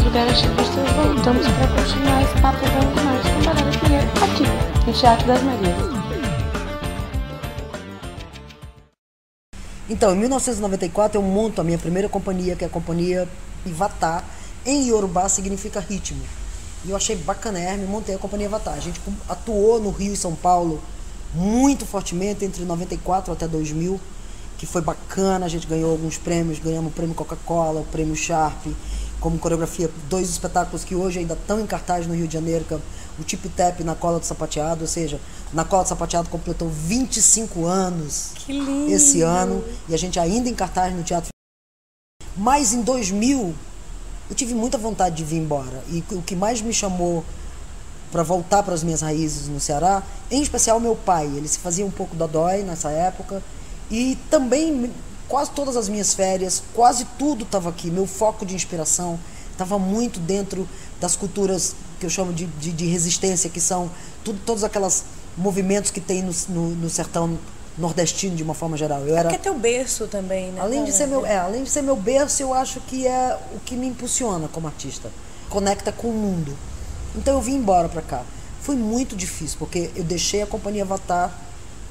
lugares artistas, voltamos para continuar esse papo bom demais com Bárbara Pinheiro aqui no Teatro das Marias. Então, em 1994 eu monto a minha primeira companhia, que é a Companhia Ivatá. Em Iorubá significa ritmo. E eu achei bacanérrimo e montei a Companhia Ivatá. A gente atuou no Rio e São Paulo muito fortemente entre 94 até 2000, que foi bacana. A gente ganhou alguns prêmios, ganhamos o prêmio Coca-Cola, o prêmio Sharp, como coreografia, 2 espetáculos que hoje ainda estão em cartaz no Rio de Janeiro, que é o Tip Tap na Cola do Sapateado, ou seja, na Cola do Sapateado completou 25 anos esse ano, e a gente ainda em cartaz no Teatro. Mas em 2000 eu tive muita vontade de vir embora, e o que mais me chamou para voltar para as minhas raízes no Ceará, em especial meu pai, ele se fazia um pouco dodói nessa época, e também quase todas as minhas férias, quase tudo estava aqui, meu foco de inspiração estava muito dentro das culturas que eu chamo de resistência, que são todos aqueles movimentos que tem no sertão nordestino de uma forma geral. Porque é teu berço também, né? Além de ser meu berço, eu acho que é o que me impulsiona como artista, conecta com o mundo. Então eu vim embora para cá. Foi muito difícil, porque eu deixei a Companhia Ivatá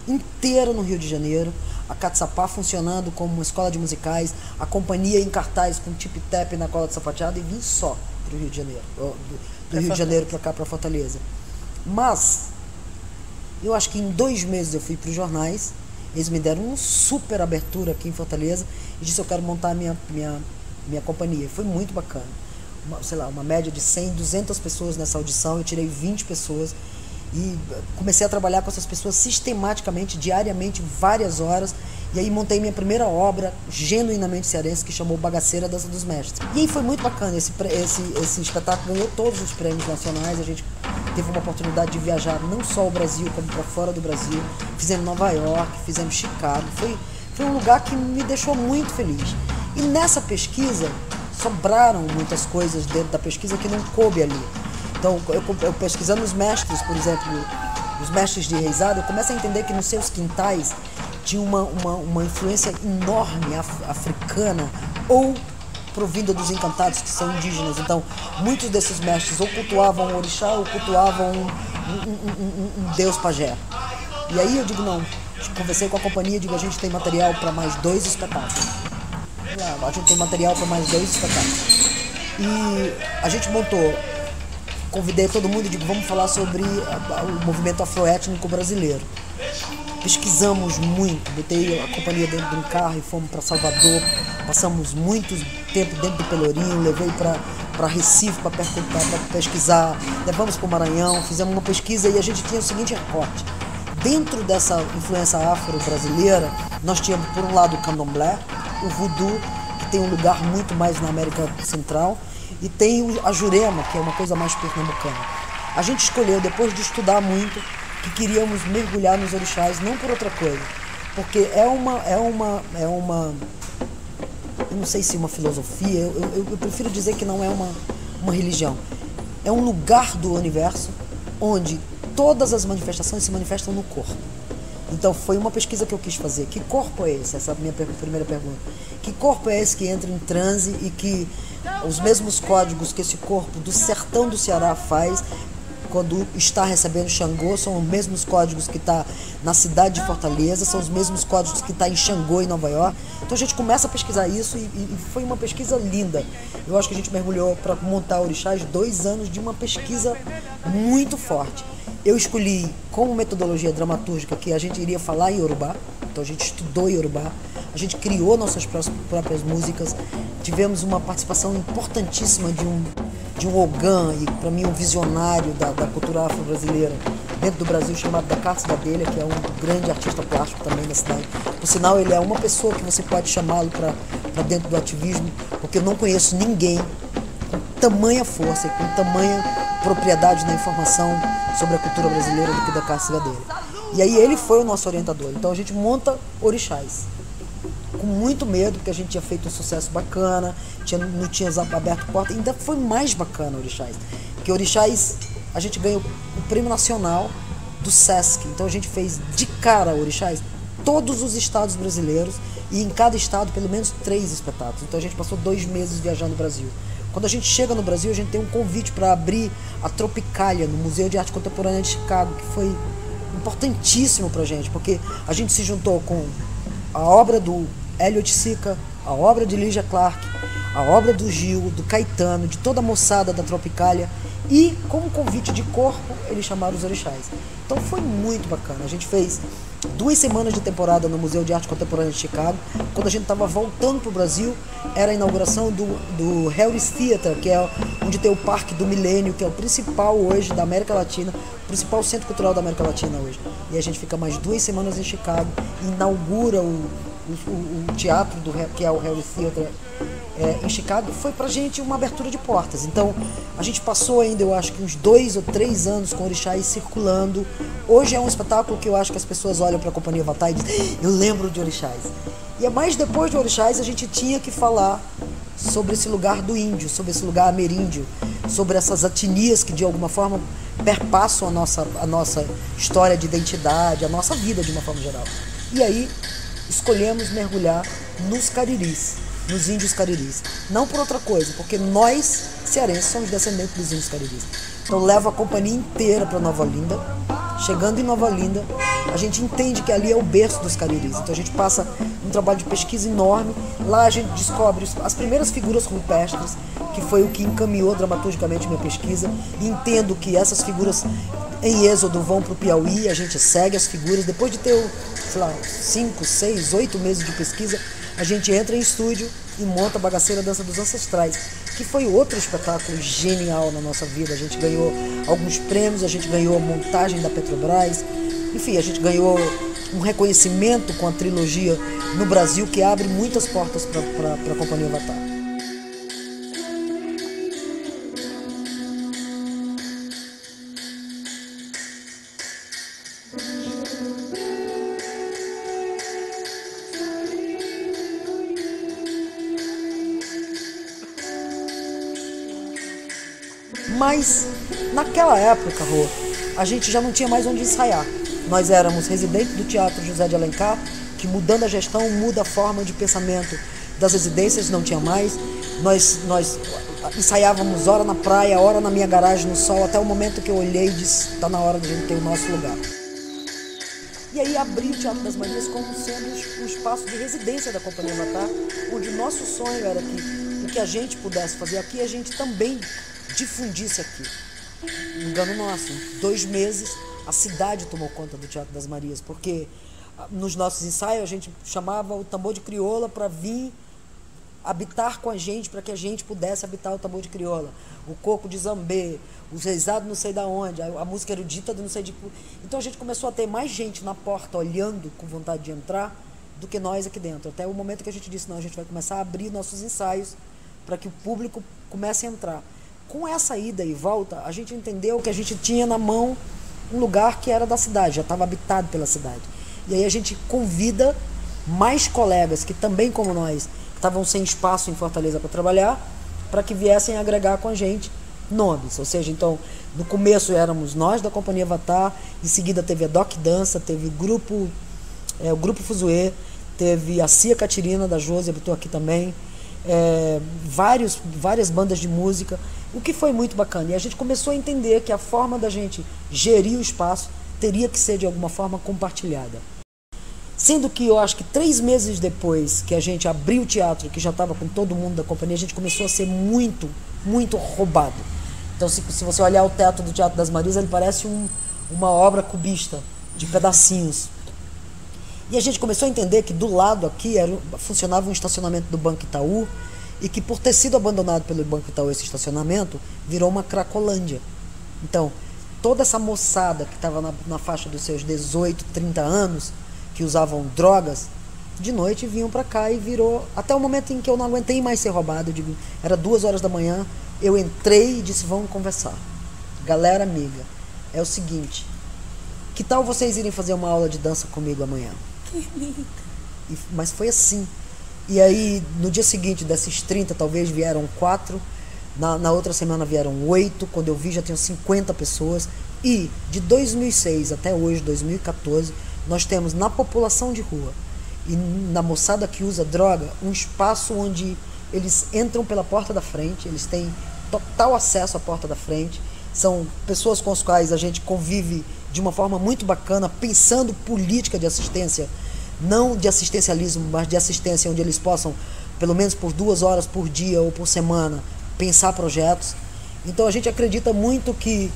inteira no Rio de Janeiro, a Catsapá funcionando como uma escola de musicais, a companhia em cartaz com Tip Tap na Cola do Sapateado, e vim só pro Rio de Janeiro, do Rio de Janeiro para cá, para Fortaleza. Mas eu acho que em 2 meses eu fui para os jornais, eles me deram uma super abertura aqui em Fortaleza e disse: eu quero montar a minha companhia. Foi muito bacana, uma média de 100, 200 pessoas nessa audição, eu tirei 20 pessoas e comecei a trabalhar com essas pessoas sistematicamente, diariamente, várias horas, e aí montei minha primeira obra genuinamente cearense, que chamou Bagaceira Dança dos Mestres. E aí foi muito bacana, esse espetáculo ganhou todos os prêmios nacionais, a gente teve uma oportunidade de viajar não só o Brasil, como para fora do Brasil, fizemos Nova York, fizemos Chicago, foi um lugar que me deixou muito feliz. E nessa pesquisa, sobraram muitas coisas dentro da pesquisa que não coube ali. Então, eu pesquisando os mestres, por exemplo, os mestres de reisado, eu começo a entender que nos seus quintais tinha uma influência enorme africana ou provinda dos encantados, que são indígenas. Então, muitos desses mestres ou cultuavam o orixá ou cultuavam um deus pajé. E aí eu digo, não, conversei com a companhia, digo, a gente tem material para mais 2 espetáculos. A gente tem material para mais 2 espetáculos. E a gente montou, convidei todo mundo e digo, vamos falar sobre o movimento afroétnico brasileiro. Pesquisamos muito, botei a companhia dentro de um carro e fomos para Salvador, passamos muito tempo dentro do Pelourinho, levei para Recife para pesquisar, levamos para o Maranhão, fizemos uma pesquisa e a gente tinha o seguinte recorte. Dentro dessa influência afro-brasileira, nós tínhamos por um lado o candomblé, o voodoo, que tem um lugar muito mais na América Central, e tem a Jurema, que é uma coisa mais pernambucana. A gente escolheu, depois de estudar muito, que queríamos mergulhar nos orixás, não por outra coisa, porque eu não sei se uma filosofia, eu prefiro dizer que não é uma religião, é um lugar do universo onde todas as manifestações se manifestam no corpo. Então foi uma pesquisa que eu quis fazer. Que corpo é esse? Essa é a minha primeira pergunta. Que corpo é esse que entra em transe e que os mesmos códigos que esse corpo do sertão do Ceará faz quando está recebendo Xangô são os mesmos códigos que está na cidade de Fortaleza, são os mesmos códigos que está em Xangô, em Nova York. Então a gente começa a pesquisar isso e foi uma pesquisa linda. Eu acho que a gente mergulhou para montar orixás 2 anos de uma pesquisa muito forte. Eu escolhi como metodologia dramatúrgica que a gente iria falar em Iorubá, então a gente estudou Iorubá, a gente criou nossas próprias músicas, tivemos uma participação importantíssima de um Ogã, e para mim um visionário da cultura afro-brasileira dentro do Brasil, chamado Dakartes Gadelha, que é um grande artista plástico também da cidade. Por sinal, ele é uma pessoa que você pode chamá-lo para dentro do ativismo, porque eu não conheço ninguém com tamanha força e com tamanha propriedade na informação sobre a cultura brasileira do que Dakartes Gadelha. E aí ele foi o nosso orientador. Então a gente monta orixás com muito medo, porque a gente tinha feito um sucesso bacana, não tinha aberto porta, ainda foi mais bacana orixás, porque orixás a gente ganhou o prêmio nacional do Sesc. Então a gente fez de cara orixás todos os estados brasileiros, e em cada estado pelo menos 3 espetáculos. Então a gente passou 2 meses viajando o Brasil, Quando a gente chega no Brasil, a gente tem um convite para abrir a Tropicália no Museu de Arte Contemporânea de Chicago, que foi importantíssimo para a gente, porque a gente se juntou com a obra do Elliot Sica, a obra de Lígia Clark, a obra do Gil, do Caetano, de toda a moçada da Tropicália, e como convite de corpo, eles chamaram os orixás. Então foi muito bacana. A gente fez 2 semanas de temporada no Museu de Arte Contemporânea de Chicago. Quando a gente estava voltando para o Brasil, era a inauguração do Harris Theater, que é onde tem o Parque do Milênio, que é o principal hoje da América Latina, o principal centro cultural da América Latina hoje. E a gente fica mais 2 semanas em Chicago e inaugura o teatro, que é o Harris Theater, em Chicago. Foi pra gente uma abertura de portas. Então a gente passou ainda, eu acho que uns 2 ou 3 anos com orixás circulando. Hoje é um espetáculo que eu acho que as pessoas olham para a Companhia Avatar e dizem: eu lembro de orixás. E é mais depois de orixás a gente tinha que falar sobre esse lugar do índio, sobre esse lugar ameríndio, sobre essas etnias que de alguma forma perpassam a nossa história de identidade, a nossa vida de uma forma geral. E aí escolhemos mergulhar nos cariris, nos índios cariris. Não por outra coisa, porque nós, cearenses, somos descendentes dos índios cariris. Então levo a companhia inteira para Nova Olinda. Chegando em Nova Olinda, a gente entende que ali é o berço dos cariris. Então a gente passa um trabalho de pesquisa enorme. Lá a gente descobre as primeiras figuras rupestres, que foi o que encaminhou dramaturgicamente minha pesquisa. E entendo que essas figuras em êxodo vão para o Piauí, a gente segue as figuras. Depois de ter, sei lá, 5, 6, 8 meses de pesquisa, a gente entra em estúdio e monta a Bagaceira Dança dos Ancestrais, que foi outro espetáculo genial na nossa vida. A gente ganhou alguns prêmios, a gente ganhou a montagem da Petrobras, enfim, a gente ganhou um reconhecimento com a trilogia no Brasil, que abre muitas portas para a Companhia Avatar. Mas naquela época, Rô, a gente já não tinha mais onde ensaiar. Nós éramos residentes do Teatro José de Alencar, que mudando a gestão muda a forma de pensamento das residências, não tinha mais. Nós ensaiávamos hora na praia, hora na minha garagem no sol, até o momento que eu olhei e disse: está na hora de a gente ter o nosso lugar. E aí abri o Teatro das Marias como sendo um espaço de residência da Companhia Avatar, onde o nosso sonho era que o que a gente pudesse fazer aqui, a gente também difundisse aqui. Engano nosso, 2 meses a cidade tomou conta do Teatro das Marias, porque nos nossos ensaios a gente chamava o tambor de crioula para vir habitar com a gente, para que a gente pudesse habitar o tambor de crioula, o coco de Zambê, o reisado não sei da onde, a música erudita de não sei de... Então a gente começou a ter mais gente na porta olhando com vontade de entrar do que nós aqui dentro, até o momento que a gente disse: não, a gente vai começar a abrir nossos ensaios para que o público comece a entrar. Com essa ida e volta, a gente entendeu que a gente tinha na mão um lugar que era da cidade, já estava habitado pela cidade. E aí a gente convida mais colegas que também, como nós, estavam sem espaço em Fortaleza para trabalhar, para que viessem agregar com a gente nomes. Ou seja, então, no começo éramos nós da Companhia Avatar, em seguida teve a Doc Dança, teve o grupo Fuzuê, teve a Cia Catirina da Josi, habitou aqui também, várias bandas de música, o que foi muito bacana. E a gente começou a entender que a forma da gente gerir o espaço teria que ser de alguma forma compartilhada. Sendo que eu acho que 3 meses depois que a gente abriu o teatro, que já estava com todo mundo da companhia, a gente começou a ser muito, muito roubado. Então, se você olhar o teto do Teatro das Marias, ele parece uma obra cubista, de pedacinhos. E a gente começou a entender que do lado aqui funcionava um estacionamento do Banco Itaú, e que por ter sido abandonado pelo Banco Itaú esse estacionamento, virou uma Cracolândia. Então, toda essa moçada que estava na faixa dos seus 18, 30 anos, que usavam drogas, de noite vinham para cá e virou... Até o momento em que eu não aguentei mais ser roubado, era 2 horas da manhã, eu entrei e disse: vamos conversar. Galera amiga, é o seguinte, que tal vocês irem fazer uma aula de dança comigo amanhã? Que lindo. Mas foi assim. E aí, no dia seguinte, desses 30, talvez vieram 4. Na outra semana vieram 8. Quando eu vi, já tinham 50 pessoas. E de 2006 até hoje, 2014, nós temos na população de rua e na moçada que usa droga um espaço onde eles entram pela porta da frente, eles têm total acesso à porta da frente, são pessoas com as quais a gente convive de uma forma muito bacana, pensando política de assistência, não de assistencialismo, mas de assistência onde eles possam, pelo menos por 2 horas por dia ou por semana, pensar projetos. Então a gente acredita muito que,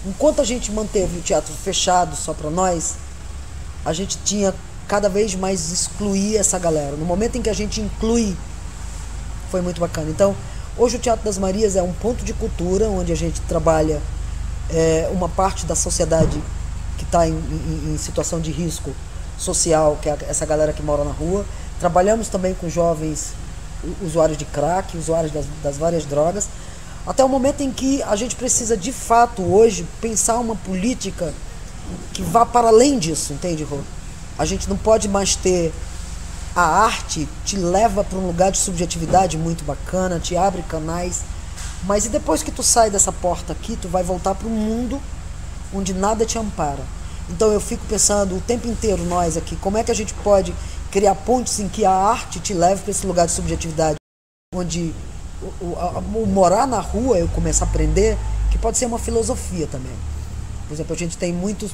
enquanto a gente manteve o teatro fechado só para nós, a gente tinha cada vez mais excluir essa galera. No momento em que a gente inclui, foi muito bacana. Então, hoje o Teatro das Marias é um ponto de cultura, onde a gente trabalha uma parte da sociedade que está em situação de risco social, que é essa galera que mora na rua. Trabalhamos também com jovens usuários de crack, usuários das várias drogas, até o momento em que a gente precisa, de fato, hoje, pensar uma política que vá para além disso, entende, Rô? A gente não pode mais ter... A arte te leva para um lugar de subjetividade muito bacana, te abre canais, mas e depois que tu sai dessa porta aqui, tu vai voltar para um mundo onde nada te ampara. Então eu fico pensando o tempo inteiro, nós aqui, como é que a gente pode criar pontes em que a arte te leve para esse lugar de subjetividade, onde o morar na rua, eu começo a aprender que pode ser uma filosofia também. Por exemplo, a gente tem muitos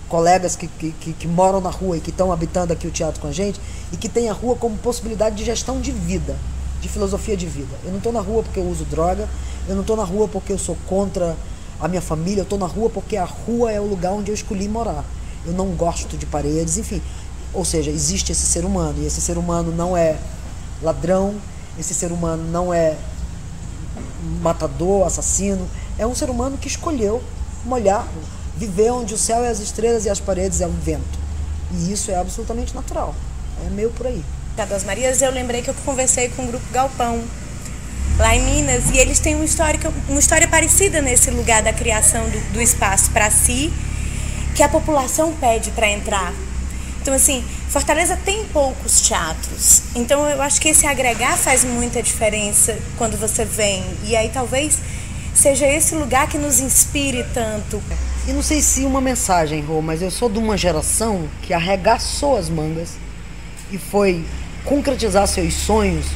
colegas que moram na rua e que estão habitando aqui o teatro com a gente e que tem a rua como possibilidade de gestão de vida, de filosofia de vida. Eu não estou na rua porque eu uso droga, eu não estou na rua porque eu sou contra a minha família, eu estou na rua porque a rua é o lugar onde eu escolhi morar. Eu não gosto de paredes, enfim. Ou seja, existe esse ser humano, e esse ser humano não é ladrão, esse ser humano não é matador, assassino, é um ser humano que escolheu molhar, viver onde o céu é as estrelas e as paredes é o vento. E isso é absolutamente natural. É meio por aí. Teatro das Marias, eu lembrei que eu conversei com o Grupo Galpão, lá em Minas, e eles têm uma história parecida nesse lugar da criação do espaço para si, que a população pede para entrar. Então, assim, Fortaleza tem poucos teatros. Então, eu acho que esse agregar faz muita diferença quando você vem. E aí, talvez, seja esse lugar que nos inspire tanto. E não sei se uma mensagem, Rô, mas eu sou de uma geração que arregaçou as mangas e foi concretizar seus sonhos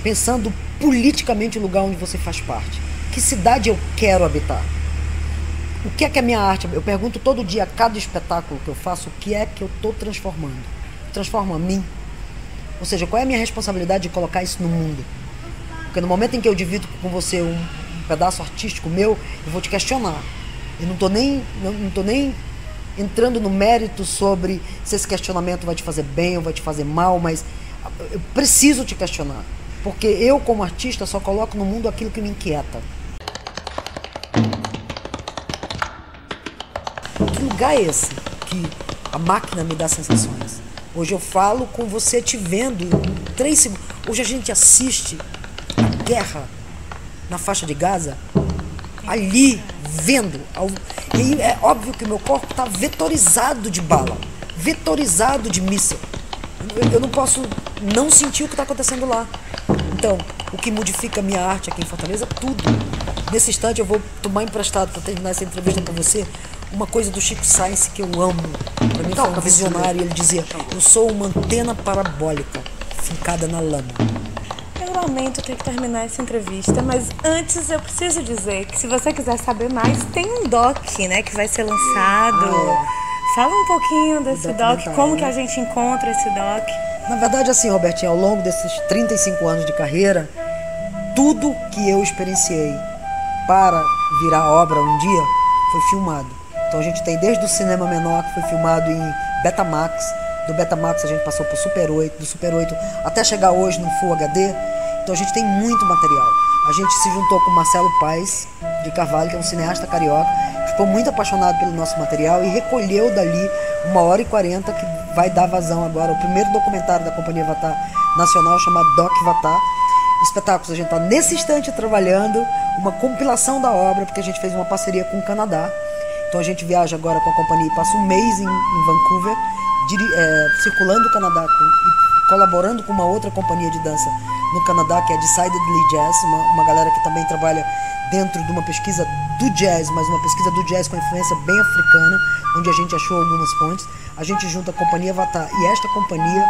pensando politicamente no lugar onde você faz parte. Que cidade eu quero habitar? O que é a minha arte? Eu pergunto todo dia, a cada espetáculo que eu faço, o que é que eu estou transformando? Transforma a mim. Ou seja, qual é a minha responsabilidade de colocar isso no mundo? Porque no momento em que eu divido com você um pedaço artístico meu, eu vou te questionar. Eu não estou nem entrando no mérito sobre se esse questionamento vai te fazer bem ou vai te fazer mal, mas eu preciso te questionar. Porque eu, como artista, só coloco no mundo aquilo que me inquieta. Que lugar é esse que a máquina me dá sensações? Hoje eu falo com você te vendo em 3 segundos. Hoje a gente assiste a guerra na faixa de Gaza, ali, vendo. E aí é óbvio que o meu corpo está vetorizado de bala, vetorizado de míssil. Eu não posso não sentir o que está acontecendo lá. Então, o que modifica a minha arte aqui em Fortaleza, tudo. Nesse instante eu vou tomar emprestado, para terminar essa entrevista com você, uma coisa do Chico Science que eu amo. Para mim foi um visionário, ele dizia: eu sou uma antena parabólica fincada na lama. Eu lamento ter que terminar essa entrevista, mas antes eu preciso dizer que se você quiser saber mais, tem um doc, né, que vai ser lançado. Fala um pouquinho desse doc, como que a gente encontra esse doc. Na verdade, assim, Robertinho, ao longo desses 35 anos de carreira, tudo que eu experienciei para virar obra um dia foi filmado. Então a gente tem desde o cinema menor, que foi filmado em Betamax. Do Betamax a gente passou por Super 8, do Super 8 até chegar hoje no Full HD. Então a gente tem muito material. A gente se juntou com Marcelo Paes de Carvalho, que é um cineasta carioca, ficou muito apaixonado pelo nosso material e recolheu dali 1h40, que vai dar vazão agora, o primeiro documentário da Companhia Avatar Nacional, chamado Doc Avatar. Espetáculos, a gente está nesse instante trabalhando uma compilação da obra, porque a gente fez uma parceria com o Canadá. Então a gente viaja agora com a companhia e passa um mês em Vancouver, circulando o Canadá e colaborando com uma outra companhia de dança no Canadá, que é a Decidedly Jazz, uma galera que também trabalha dentro de uma pesquisa do jazz, mas uma pesquisa do jazz com influência bem africana, onde a gente achou algumas fontes. A gente junta a Companhia Avatar e esta companhia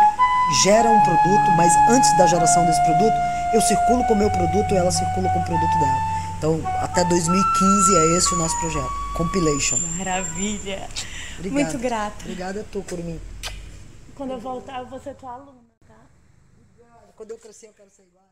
gera um produto, mas antes da geração desse produto, eu circulo com o meu produto e ela circula com o produto dela. Então, até 2015 é esse o nosso projeto. Compilation. Maravilha. Obrigado. Muito grata. Obrigada a tu, Curumim. Quando eu voltar, eu vou ser tua aluna, tá? Quando eu crescer, eu quero ser igual.